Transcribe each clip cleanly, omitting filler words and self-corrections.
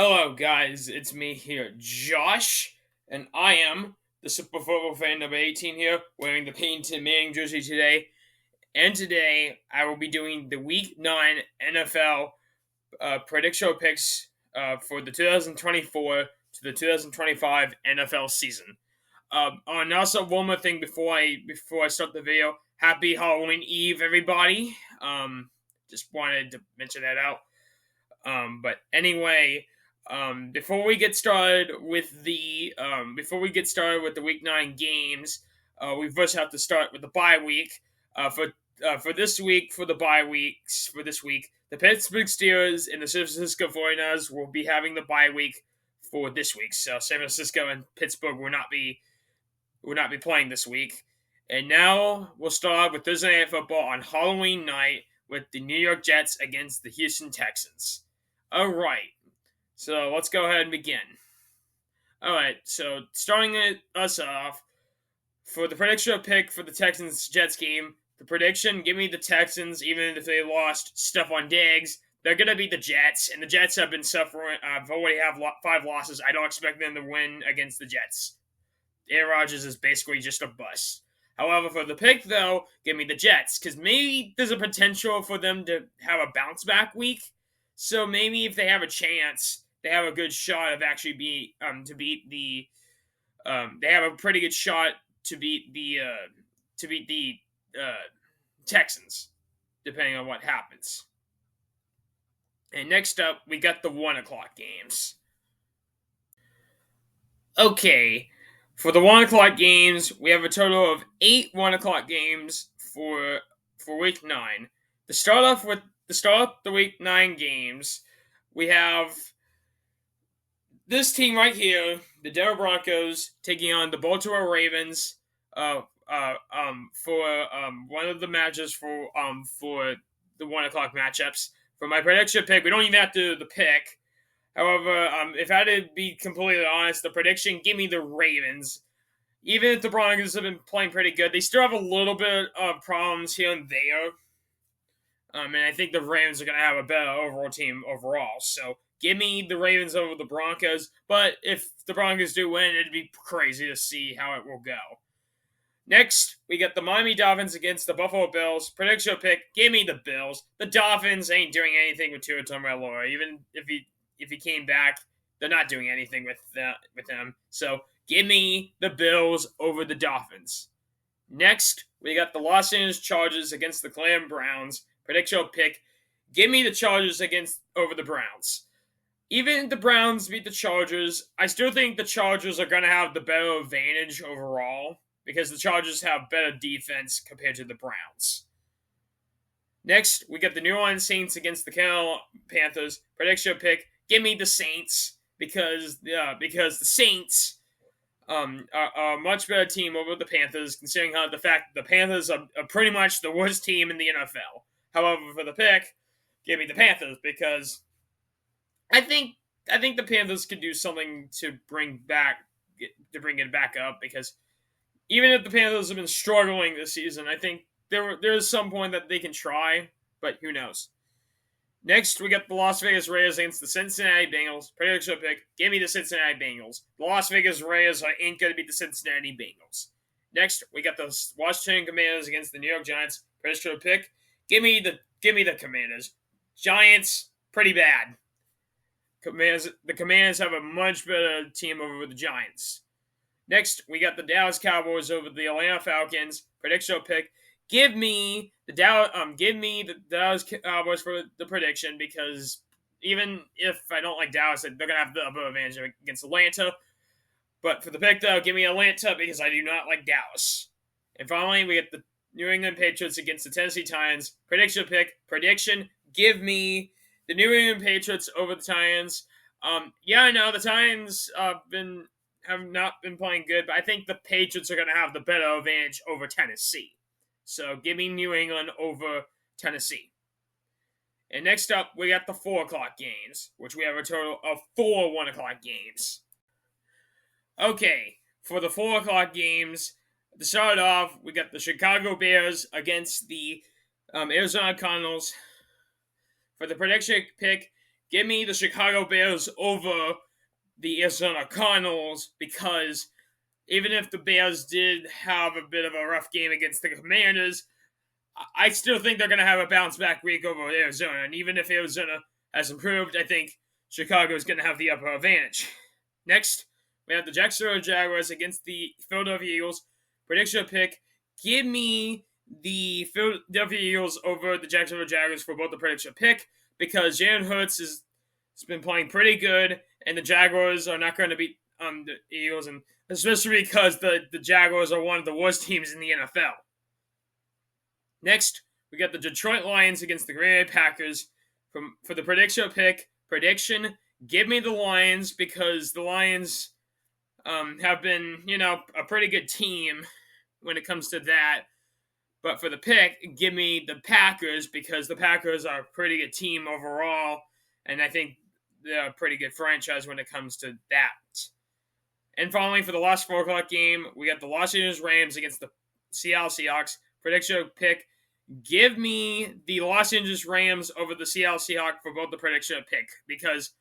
Hello, guys. It's me here, Josh, and I am the Super Football fan number 18 here, wearing the Peyton Manning jersey today. And today, I will be doing the Week 9 NFL prediction picks for the 2024 to the 2025 NFL season. And also, one more thing before I start the video. Happy Halloween Eve, everybody. Just wanted to mention that out. But anyway, before we get started with the Week 9 games, we first have to start with the bye week. For this week, for the bye weeks for this week, the Pittsburgh Steelers and the San Francisco 49ers will be having the bye week for this week. So San Francisco and Pittsburgh will not be playing this week. And now we'll start with Thursday Night Football on Halloween night with the New York Jets against the Houston Texans. All right, so let's go ahead and begin. All right, so starting us off for the prediction pick for the Texans-Jets game. The prediction: give me the Texans, even if they lost Stephon Diggs. They're gonna beat the Jets, and the Jets have been suffering. Already have 5 losses. I don't expect them to win against the Jets. Aaron Rodgers is basically just a bust. However, for the pick, though, give me the Jets, because maybe there's a potential for them to have a bounce back week. So maybe if they have a chance, they have a good shot of actually they have a pretty good shot to beat the Texans, depending on what happens. And next up, we got the 1:00 games. Okay, for the 1:00 games, we have a total of 8 1:00 games for Week 9. To start off the Week 9 games, we have this team right here, the Denver Broncos, taking on the Baltimore Ravens for one of the matches for the 1:00 matchups. For my prediction pick, we don't even have to do the pick. However, if I had to be completely honest, the prediction, give me the Ravens. Even if the Broncos have been playing pretty good, they still have a little bit of problems here and there. And I think the Ravens are going to have a better overall team overall. So give me the Ravens over the Broncos. But if the Broncos do win, it'd be crazy to see how it will go. Next, we got the Miami Dolphins against the Buffalo Bills. Prediction pick, give me the Bills. The Dolphins ain't doing anything with Tua Tagovailoa. Even if he came back, they're not doing anything with him. So give me the Bills over the Dolphins. Next, we got the Los Angeles Chargers against the Cleveland Browns. Prediction pick, give me the Chargers over the Browns. Even if the Browns beat the Chargers, I still think the Chargers are going to have the better advantage overall because the Chargers have better defense compared to the Browns. Next, we got the New Orleans Saints against the Carolina Panthers. Prediction pick, give me the Saints because the Saints are a much better team over the Panthers, considering the fact that the Panthers are pretty much the worst team in the NFL. However, for the pick, give me the Panthers because I think the Panthers could do something to bring it back up, because even if the Panthers have been struggling this season, I think there is some point that they can try, but who knows. Next, we got the Las Vegas Raiders against the Cincinnati Bengals. Prediction pick, give me the Cincinnati Bengals. The Las Vegas Raiders ain't going to beat the Cincinnati Bengals. Next, we got the Washington Commanders against the New York Giants. Prediction pick, give me the Commanders. Giants, pretty bad. The Commanders have a much better team over the Giants. Next, we got the Dallas Cowboys over the Atlanta Falcons. Prediction pick, give me the Dallas Cowboys for the prediction, because even if I don't like Dallas, they're gonna have the advantage against Atlanta. But for the pick, though, give me Atlanta because I do not like Dallas. And finally, we get the New England Patriots against the Tennessee Titans. Prediction pick, give me the New England Patriots over the Titans. I know the Titans have not been playing good, but I think the Patriots are going to have the better advantage over Tennessee. So give me New England over Tennessee. And next up, we got the 4:00 games, which we have a total of 4 1:00 games. Okay, for the 4:00 games, to start off, we got the Chicago Bears against the Arizona Cardinals. For the prediction pick, give me the Chicago Bears over the Arizona Cardinals, because even if the Bears did have a bit of a rough game against the Commanders, I still think they're going to have a bounce back week over Arizona. And even if Arizona has improved, I think Chicago is going to have the upper advantage. Next, we have the Jacksonville Jaguars against the Philadelphia Eagles. Prediction pick: give me the Philadelphia Eagles over the Jacksonville Jaguars for both the prediction pick, because Jalen Hurts has been playing pretty good, and the Jaguars are not going to beat the Eagles, and especially because the Jaguars are one of the worst teams in the NFL. Next, we got the Detroit Lions against the Green Bay Packers. For the prediction pick, give me the Lions, because the Lions have been, a pretty good team when it comes to that. But for the pick, give me the Packers, because the Packers are a pretty good team overall, and I think they're a pretty good franchise when it comes to that. And finally, for the last 4 o'clock game, we got the Los Angeles Rams against the Seattle Seahawks. Prediction pick: give me the Los Angeles Rams over the Seattle Seahawks for both the prediction pick, because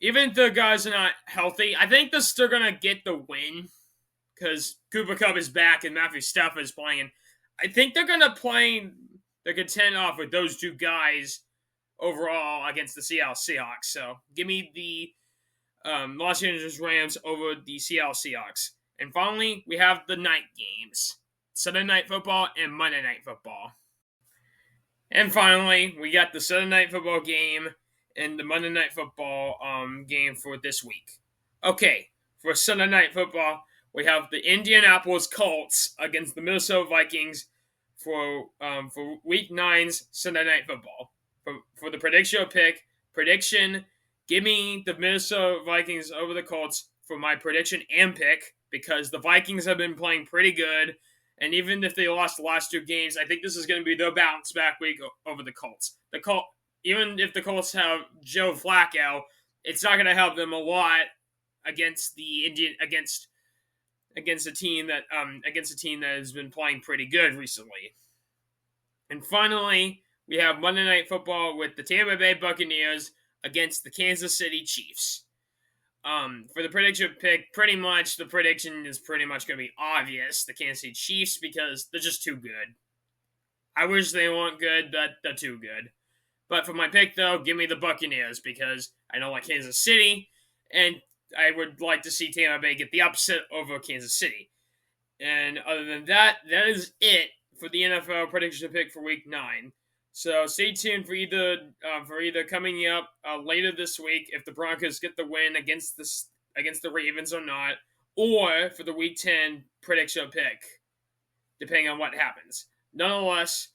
even if the guys are not healthy, I think they're still going to get the win, because Cooper Kupp is back and Matthew Stafford is playing. I think they're going to play the contend off with those 2 guys overall against the Seattle Seahawks. So give me the Los Angeles Rams over the Seattle Seahawks. And finally, we have the night games: Sunday Night Football and Monday Night Football. And finally, we got the Sunday Night Football game and the Monday Night Football game for this week. Okay, for Sunday Night Football, we have the Indianapolis Colts against the Minnesota Vikings for Week 9's Sunday Night Football. For the prediction pick, give me the Minnesota Vikings over the Colts for my prediction and pick, because the Vikings have been playing pretty good. And even if they lost the last 2 games, I think this is going to be their bounce back week over the Colts. Even if the Colts have Joe Flacco, it's not going to help them a lot against the against a team that has been playing pretty good recently. And finally, we have Monday Night Football with the Tampa Bay Buccaneers against the Kansas City Chiefs. For the prediction pick, pretty much the prediction is pretty much going to be obvious: the Kansas City Chiefs, because they're just too good. I wish they weren't good, but they're too good. But for my pick, though, give me the Buccaneers, because I don't like Kansas City, and I would like to see Tampa Bay get the upset over Kansas City. And other than that, that is it for the NFL prediction pick for Week 9. So stay tuned for either coming up later this week if the Broncos get the win against the Ravens or not, or for the Week 10 prediction pick, depending on what happens. Nonetheless,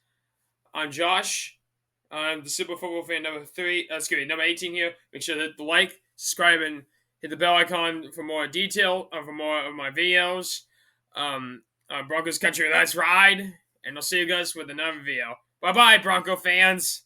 I'm Josh. I'm the Super Football Fan number 18 here. Make sure to like, subscribe, and hit the bell icon for more detail, for more of my videos. Broncos Country, let's ride. And I'll see you guys with another video. Bye-bye, Bronco fans.